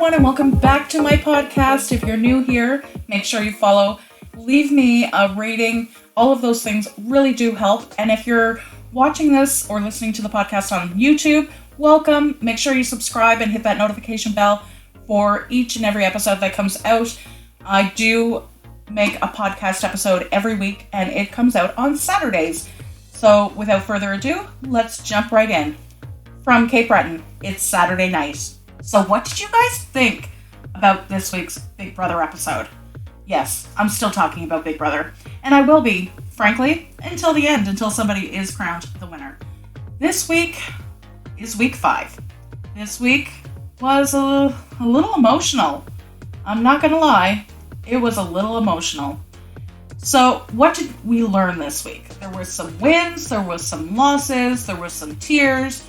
everyone, and welcome back to my podcast. If you're new here, make sure you follow, leave me a rating. All of those things really do help. And if you're watching this or listening to the podcast on YouTube, welcome. Make sure you subscribe and hit that notification bell for each and every episode that comes out. I do make a podcast episode every week, and it comes out on Saturdays. So without further ado, let's jump right in. From Cape Breton, it's Saturday night. So what did you guys think about this week's Big Brother episode? Yes, I'm still talking about Big Brother. And I will be, frankly, until the end, until somebody is crowned the winner. This week is week 5. This week was a little emotional. I'm not gonna lie, it was a little emotional. So what did we learn this week? There were some wins, there was some losses, there was some tears,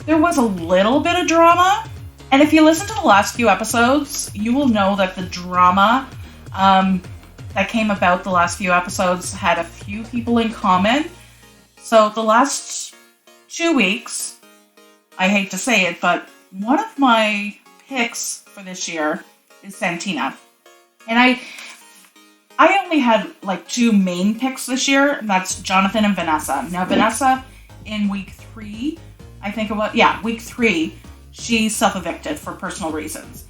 there was a little bit of drama. And if you listen to the last few episodes, you will know that the drama that came about the last few episodes had a few people in common. So the last 2 weeks, I hate to say it, but one of my picks for this year is Santina. And I only had like 2 main picks this year, and that's Jonathan and Vanessa. Now Vanessa in week 3, I think it was, week 3, she self-evicted for personal reasons.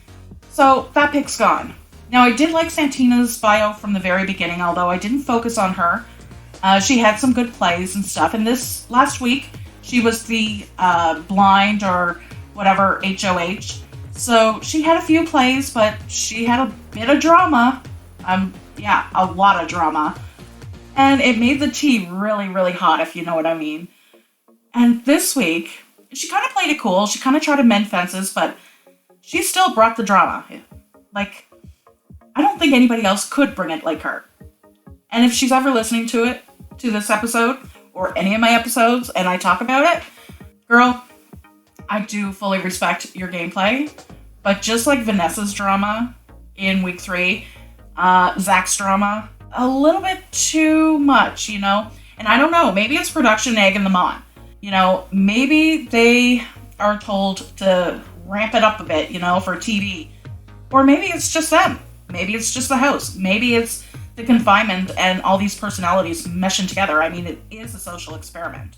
So that pick's gone. Now I did like Santina's bio from the very beginning, although I didn't focus on her. She had some good plays and stuff. And this last week, she was the blind or whatever HOH. So she had a few plays, but she had a bit of drama. A lot of drama. And it made the tea really, really hot, if you know what I mean. And this week, she kind of played it cool. She kind of tried to mend fences, but she still brought the drama. Like, I don't think anybody else could bring it like her. And if she's ever listening to this episode, or any of my episodes, and I talk about it, girl, I do fully respect your gameplay. But just like Vanessa's drama in week 3, Zach's drama, a little bit too much, you know? And I don't know, maybe it's production egging them on. You know, maybe they are told to ramp it up a bit, you know, for TV. Or maybe it's just them. Maybe it's just the house. Maybe it's the confinement and all these personalities meshing together. I mean, it is a social experiment.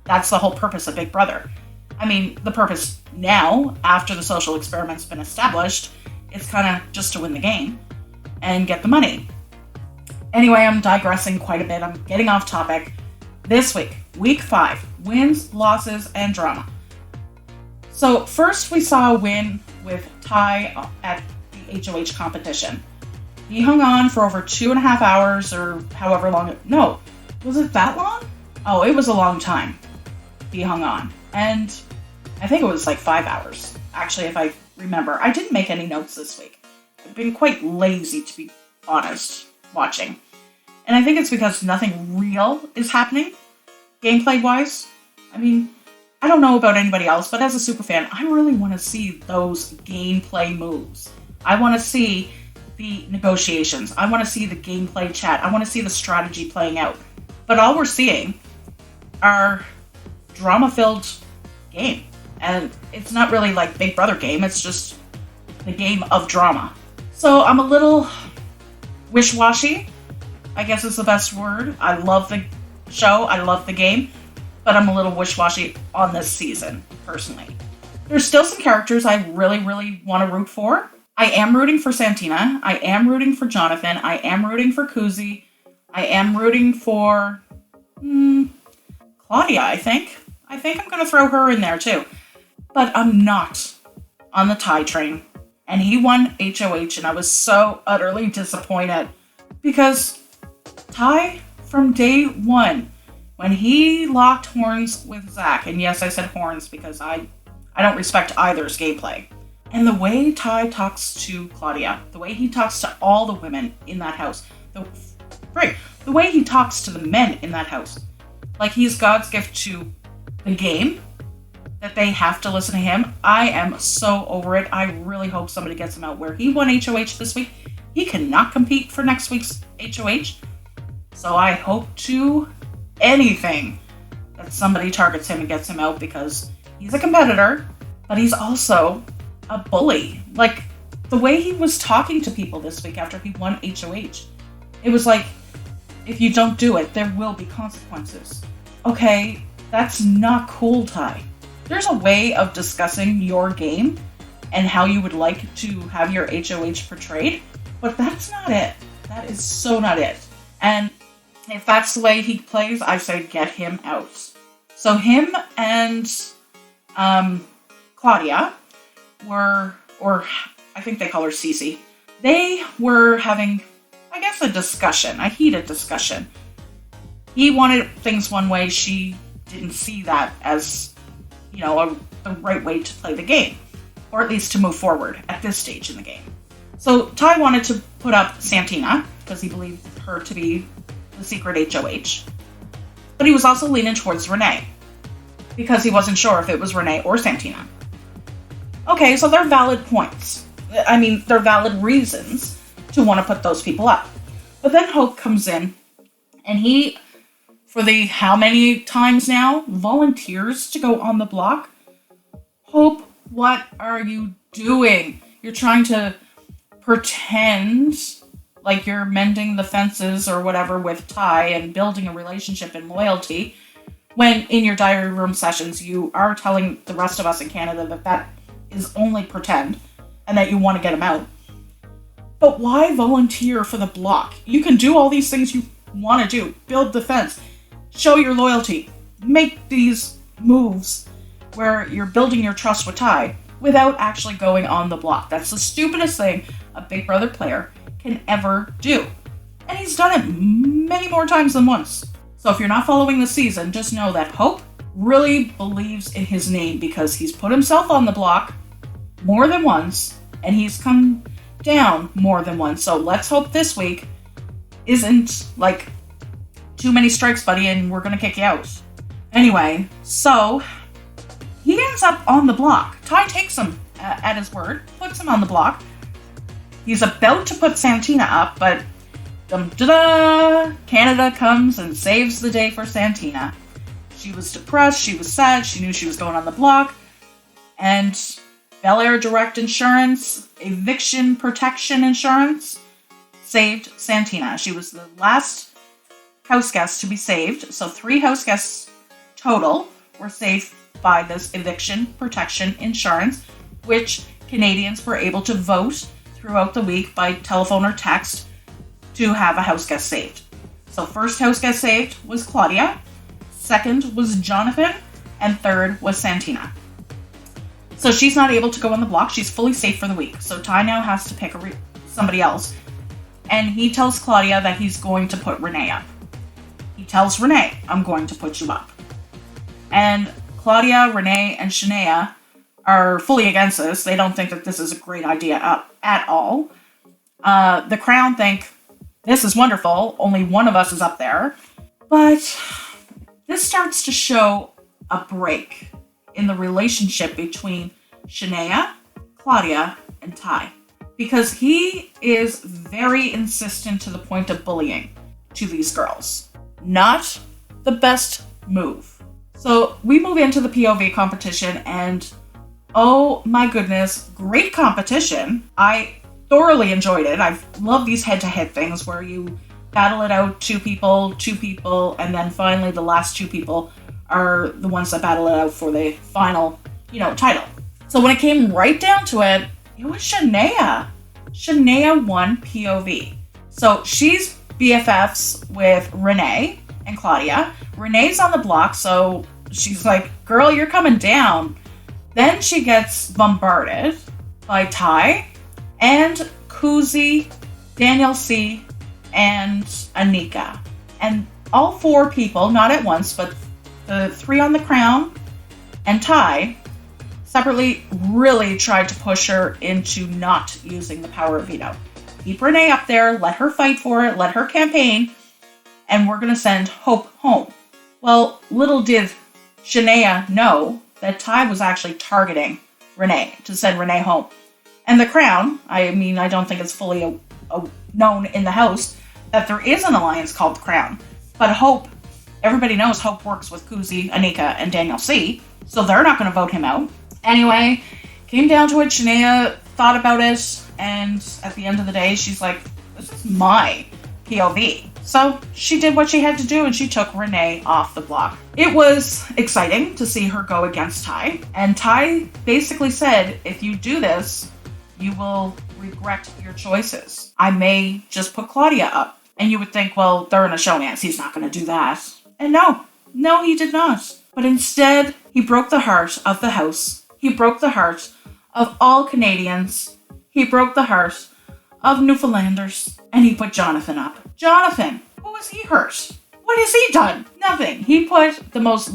That's the whole purpose of Big Brother. I mean, the purpose now, after the social experiment's been established, it's kind of just to win the game and get the money. Anyway, I'm digressing quite a bit. I'm getting off topic. This week, week 5, wins, losses, and drama. So first we saw a win with Ty at the HOH competition. He hung on for over 2.5 hours or however long. No, was it that long? Oh, it was a long time. He hung on. And I think it was like 5 hours. Actually, if I remember. I didn't make any notes this week. I've been quite lazy, to be honest, watching. And I think it's because nothing real is happening, gameplay-wise. I mean, I don't know about anybody else, but as a superfan, I really want to see those gameplay moves. I want to see the negotiations. I want to see the gameplay chat. I want to see the strategy playing out. But all we're seeing are drama-filled game. And it's not really like Big Brother game, it's just the game of drama. So I'm a little wish-washy, I guess is the best word. I love the show, I love the game, but I'm a little wish-washy on this season, personally. There's still some characters I really, really want to root for. I am rooting for Santina, I am rooting for Jonathan, I am rooting for Kuzi, I am rooting for Claudia, I think. I think I'm going to throw her in there too. But I'm not on the Ty train. And he won HOH, and I was so utterly disappointed. Because Ty, from day 1, when he locked horns with Zach, and yes, I said horns because I don't respect either's gameplay. And the way Ty talks to Claudia, the way he talks to all the women in that house, the way he talks to the men in that house, like he's God's gift to the game, that they have to listen to him. I am so over it. I really hope somebody gets him out. Where he won HOH this week, he cannot compete for next week's HOH. So I hope to anything that somebody targets him and gets him out, because he's a competitor, but he's also a bully. Like, the way he was talking to people this week after he won HOH, it was like, if you don't do it, there will be consequences. Okay, that's not cool, Ty. There's a way of discussing your game and how you would like to have your HOH portrayed, but that's not it. That is so not it. And if that's the way he plays, I say get him out. So him and Claudia were, or I think they call her Cece, they were having, I guess, a heated discussion. He wanted things one way. She didn't see that as, the right way to play the game, or at least to move forward at this stage in the game. So Ty wanted to put up Santina because he believed her to be the secret HOH, but he was also leaning towards Renee because he wasn't sure if it was Renee or Santina. Okay, so they're valid points. I mean, they're valid reasons to want to put those people up. But then Hope comes in, and he, for the how many times now, volunteers to go on the block. Hope, what are you doing? You're trying to pretend like you're mending the fences or whatever with Ty and building a relationship and loyalty, when in your diary room sessions you are telling the rest of us in Canada that is only pretend and that you want to get him out. But why volunteer for the block? You can do all these things you want to do. Build the fence. Show your loyalty. Make these moves where you're building your trust with Ty without actually going on the block. That's the stupidest thing a Big Brother player can ever do. And he's done it many more times than once. So if you're not following the season, just know that Hope really believes in his name because he's put himself on the block more than once and he's come down more than once. So let's hope this week isn't like too many strikes, buddy, and we're gonna kick you out. Anyway, so he ends up on the block. Ty takes him at his word, puts him on the block. He's about to put Santina up, but Canada comes and saves the day for Santina. She was depressed, she was sad, she knew she was going on the block, and Bel Air Direct Insurance, Eviction Protection Insurance, saved Santina. She was the last house guest to be saved, so 3 house guests total were saved by this Eviction Protection Insurance, which Canadians were able to vote throughout the week by telephone or text to have a house guest saved. So first house guest saved was Claudia, second was Jonathan, and third was Santina. So she's not able to go on the block. She's fully safe for the week. So Ty now has to pick somebody else. And he tells Claudia that he's going to put Renee up. He tells Renee, I'm going to put you up. And Claudia, Renee, and Shania are fully against this. They don't think that this is a great idea at all. The Crown think, this is wonderful. Only one of us is up there. But this starts to show a break in the relationship between Shania, Claudia, and Ty. Because he is very insistent to the point of bullying to these girls. Not the best move. So we move into the POV competition and oh my goodness, great competition. I thoroughly enjoyed it. I love these head-to-head things where you battle it out, two people, and then finally the last 2 people are the ones that battle it out for the final, title. So when it came right down to it, it was Shania. Shania won POV. So she's BFFs with Renee and Claudia. Renee's on the block, so she's like, girl, you're coming down. Then she gets bombarded by Ty and Kuzi, Daniel C, and Anika. And all 4 people, not at once, but the 3 on the Crown and Ty separately really tried to push her into not using the power of veto. Keep Renee up there, let her fight for it, let her campaign, and we're going to send Hope home. Well, little did Shania know that Ty was actually targeting Renee to send Renee home. And the Crown, I don't think it's fully known in the house that there is an alliance called the Crown. But Hope, everybody knows Hope works with Kuzi, Anika, and Daniel C, so they're not going to vote him out. Anyway, came down to it. Shania thought about it, and at the end of the day, she's like, this is my POV. So she did what she had to do, and she took Renee off the block. It was exciting to see her go against Ty, and Ty basically said, if you do this, you will regret your choices. I may just put Claudia up. And you would think, well, they're in a showdance, he's not going to do that. And no, he did not. But instead, he broke the heart of the house. He broke the heart of all Canadians. He broke the heart of Newfoundlanders. And he put Jonathan up. Jonathan, who has he hurt? What has he done? Nothing. He put the most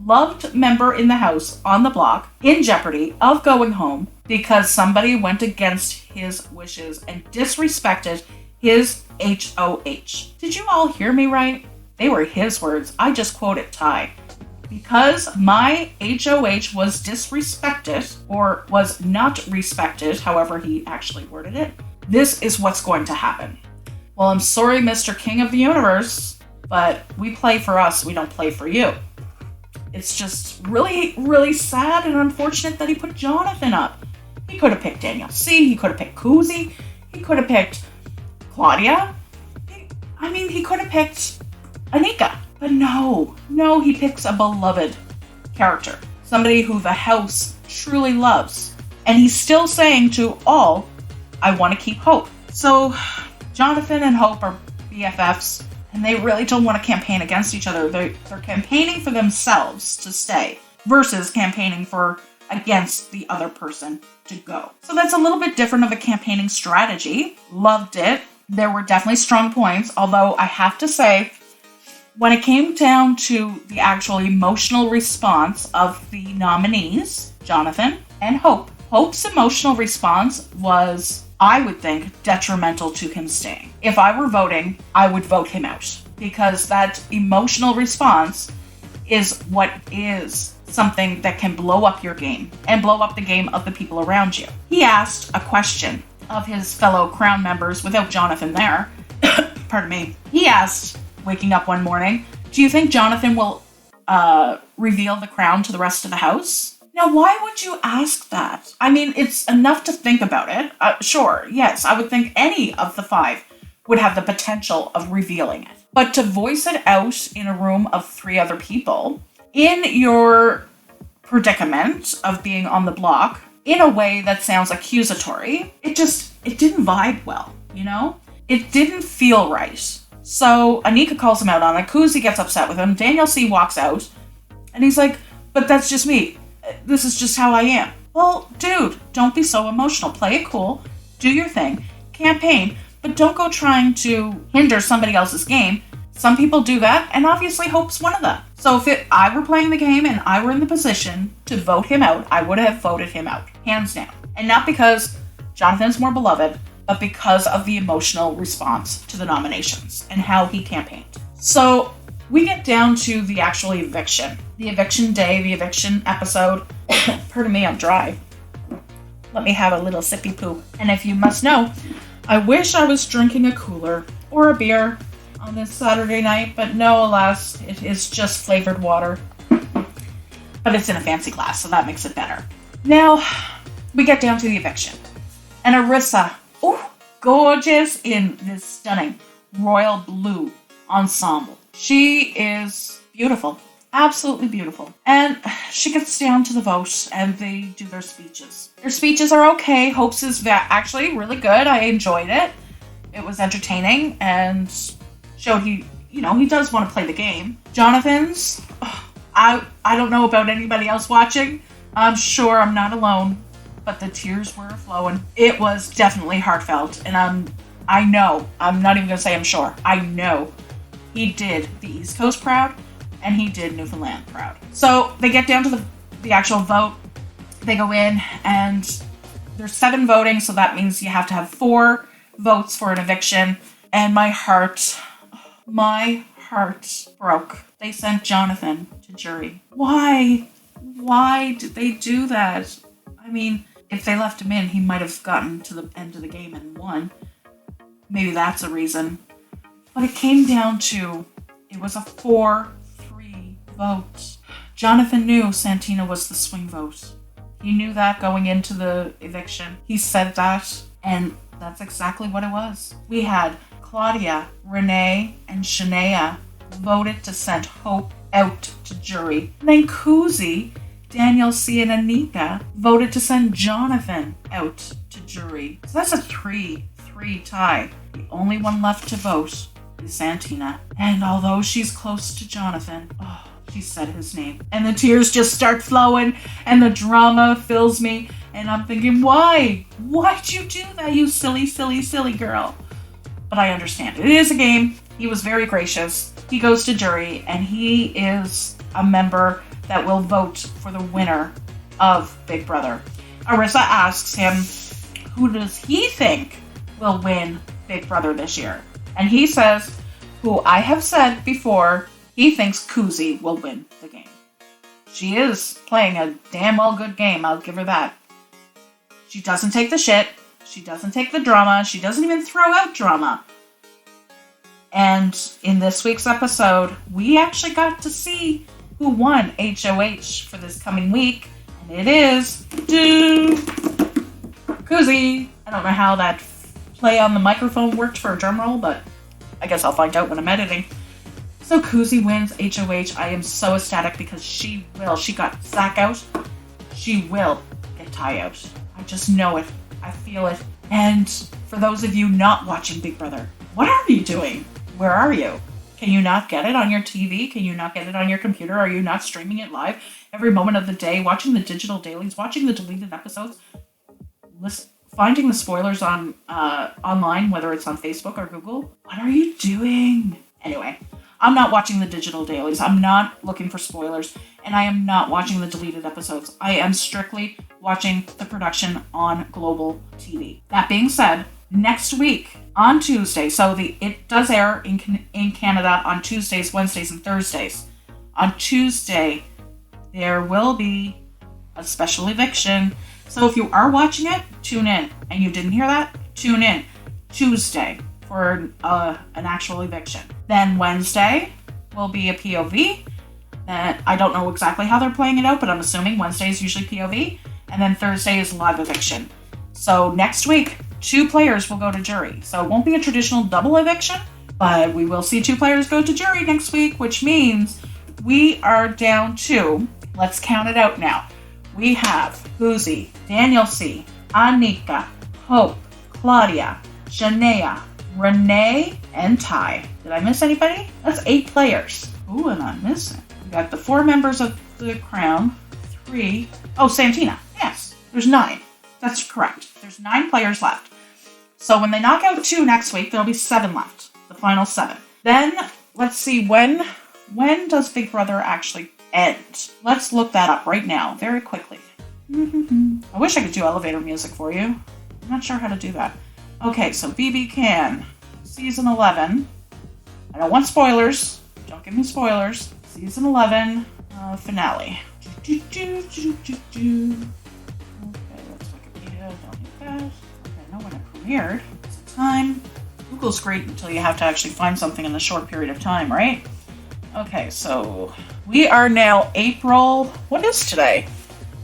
loved member in the house on the block in jeopardy of going home because somebody went against his wishes and disrespected his HOH. Did you all hear me right? They were his words. I just quoted Ty. Because my HOH was disrespected, or was not respected, however he actually worded it, this is what's going to happen. Well, I'm sorry, Mr. King of the Universe, but we play for us, we don't play for you. It's just really, really sad and unfortunate that he put Jonathan up. He could have picked Daniel C., he could have picked Kuzi, he could have picked Claudia. He could have picked Anika. But no, he picks a beloved character. Somebody who the house truly loves. And he's still saying to all, I want to keep Hope. So Jonathan and Hope are BFFs, and they really don't want to campaign against each other. They're campaigning for themselves to stay versus campaigning against the other person to go. So that's a little bit different of a campaigning strategy. Loved it. There were definitely strong points, although I have to say, when it came down to the actual emotional response of the nominees, Jonathan and Hope, Hope's emotional response was, I would think, detrimental to him staying. If I were voting, I would vote him out, because that emotional response is what is something that can blow up your game and blow up the game of the people around you. He asked a question of his fellow Crown members without Jonathan there. Pardon me. He asked, waking up one morning, do you think Jonathan will reveal the crown to the rest of the house? Now, why would you ask that? It's enough to think about it. Sure, yes, I would think any of the 5 would have the potential of revealing it. But to voice it out in a room of 3 other people, in your predicament of being on the block, in a way that sounds accusatory, it didn't vibe well, you know? It didn't feel right. So Anika calls him out on it. Kuzi gets upset with him. Daniel C. walks out, and he's like, but that's just me. This is just how I am. Well, dude, don't be so emotional. Play it cool. Do your thing. Campaign. But don't go trying to hinder somebody else's game. Some people do that, and obviously Hope's one of them. So if I were playing the game and I were in the position to vote him out, I would have voted him out. Hands down. And not because Jonathan's more beloved, but because of the emotional response to the nominations and how he campaigned. So we get down to the actual eviction. The eviction day, the eviction episode. Pardon me, I'm dry. Let me have a little sippy poo. And if you must know, I wish I was drinking a cooler or a beer on this Saturday night, but no, alas, it is just flavored water. But it's in a fancy glass, so that makes it better. Now, we get down to the eviction. And Arissa, gorgeous in this stunning royal blue ensemble. She is beautiful. Absolutely beautiful. And she gets down to the vote, and they do their speeches. Their speeches are okay. Hope's is actually really good. I enjoyed it. It was entertaining and showed he does want to play the game. Jonathan's, I don't know about anybody else watching. I'm sure I'm not alone, but the tears were flowing. It was definitely heartfelt, and I know, I'm not even going to say I'm sure, I know he did the East Coast proud, and he did Newfoundland proud. So they get down to the actual vote. They go in, and there's 7 voting, so that means you have to have 4 votes for an eviction. And my heart broke. They sent Jonathan to jury. Why? Why did they do that? If they left him in, he might have gotten to the end of the game and won. Maybe that's a reason. But it came down to, it was a 4-3 vote. Jonathan knew Santina was the swing vote. He knew that going into the eviction. He said that, and that's exactly what it was. We had Claudia, Renee, and Shania voted to send Hope out to jury. And then Kuzi, Daniel C, and Anika voted to send Jonathan out to jury. So that's a 3-3 tie. The only one left to vote is Santina. And although she's close to Jonathan, she said his name. And the tears just start flowing and the drama fills me. And I'm thinking, why? Why'd you do that, you silly, silly, silly girl? But I understand. It is a game. He was very gracious. He goes to jury and he is a member that will vote for the winner of Big Brother. Arissa asks him, who does he think will win Big Brother this year? And he says, who I have said before, he thinks Kuzi will win the game. She is playing a damn well good game, I'll give her that. She doesn't take the shit. She doesn't take the drama. She doesn't even throw out drama. And in this week's episode, we actually got to see who won HOH for this coming week. And it is Kuzi. I don't know how that play on the microphone worked for a drum roll, but I guess I'll find out when I'm editing. So Kuzi wins HOH. I am so ecstatic because she will. She got Zach out. She will get Ty out. I just know it. I feel it. And for those of you not watching Big Brother, what are you doing? Where are you? Can you not get it on your TV? Can you not get it on your computer? Are you not streaming it live every moment of the day? Watching the digital dailies? Watching the deleted episodes? Finding the spoilers on online, whether it's on Facebook or Google? What are you doing? Anyway, I'm not watching the digital dailies. I'm not looking for spoilers. And I am not watching the deleted episodes. I am strictly watching the production on Global TV. That being said, next week on Tuesday, so it does air in Canada on Tuesdays, Wednesdays, and Thursdays. On Tuesday, there will be a special eviction. So if you are watching it, tune in. And you didn't hear that? Tune in Tuesday for an actual eviction. Then Wednesday will be a POV. I don't know exactly how they're playing it out, but I'm assuming Wednesday is usually POV. And then Thursday is live eviction. So next week, 2 players will go to jury. So it won't be a traditional double eviction, but we will see 2 players go to jury next week, which means we are down to, let's count it out now. We have Kuzi, Daniel C, Anika, Hope, Claudia, Shania, Renee, and Ty. Did I miss anybody? That's 8 players. Ooh, and I'm missing. We got the 4 members of the Crown, 3. Oh, Santina. Yes, there's 9. That's correct. There's 9 players left. So when they knock out 2 next week, there'll be 7 left. The final 7. Then, let's see, when does Big Brother actually end? Let's look that up right now, very quickly. I wish I could do elevator music for you. I'm not sure how to do that. Okay, so BBCAN, Season 11. I don't want spoilers. Don't give me spoilers. Season 11, finale. Okay, let's Wikipedia. Don't need that. Okay, know when it premiered. It's the time. Google's great until you have to actually find something in a short period of time, right? Okay, so we are now April. What is today?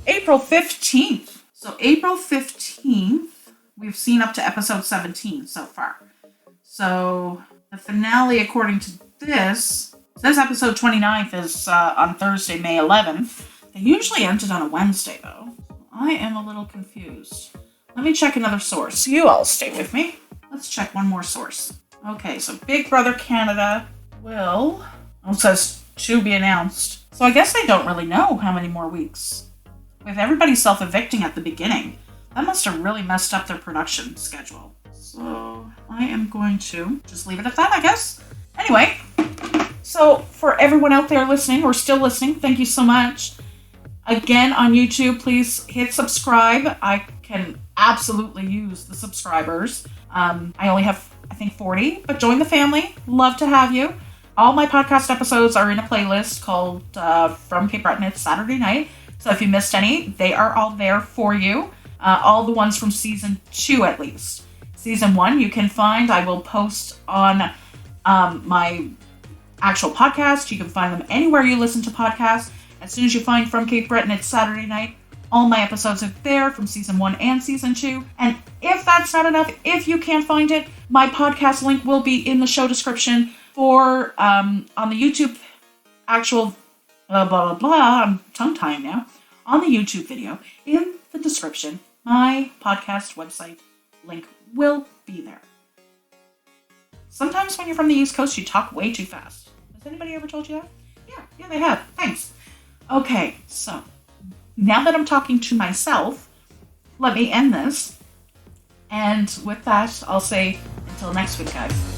April 15th. So April 15th, we've seen up to episode 17 so far. So the finale, according to this, says episode 29th is on Thursday, May 11th. They usually ended on a Wednesday, though. I am a little confused. Let me check another source. You all stay with me. Let's check one more source. Okay, so Big Brother Canada will... it says to be announced. So I guess they don't really know how many more weeks. With everybody self-evicting at the beginning, that must have really messed up their production schedule. So I am going to just leave it at that, I guess. Anyway, so for everyone out there listening, or still listening, thank you so much. Again, on YouTube, please hit subscribe. I can absolutely use the subscribers. I only have, I think, 40, but join the family. Love to have you. All my podcast episodes are in a playlist called From Cape Breton. It's Saturday night. So if you missed any, they are all there for you. All the ones from season 2, at least. Season 1, you can find. I will post on my actual podcast. You can find them anywhere you listen to podcasts. As soon as you find From Cape Breton, it's Saturday night. All my episodes are there from season 1 and season 2. And if that's not enough, if you can't find it, my podcast link will be in the show description for on the YouTube actual blah blah blah. I'm tongue-tying now. On the YouTube video, in the description, my podcast website link will be there. Sometimes when you're from the East Coast, you talk way too fast. Has anybody ever told you that? Yeah, they have. Thanks. Okay, so now that I'm talking to myself, let me end this. And with that, I'll say until next week, guys.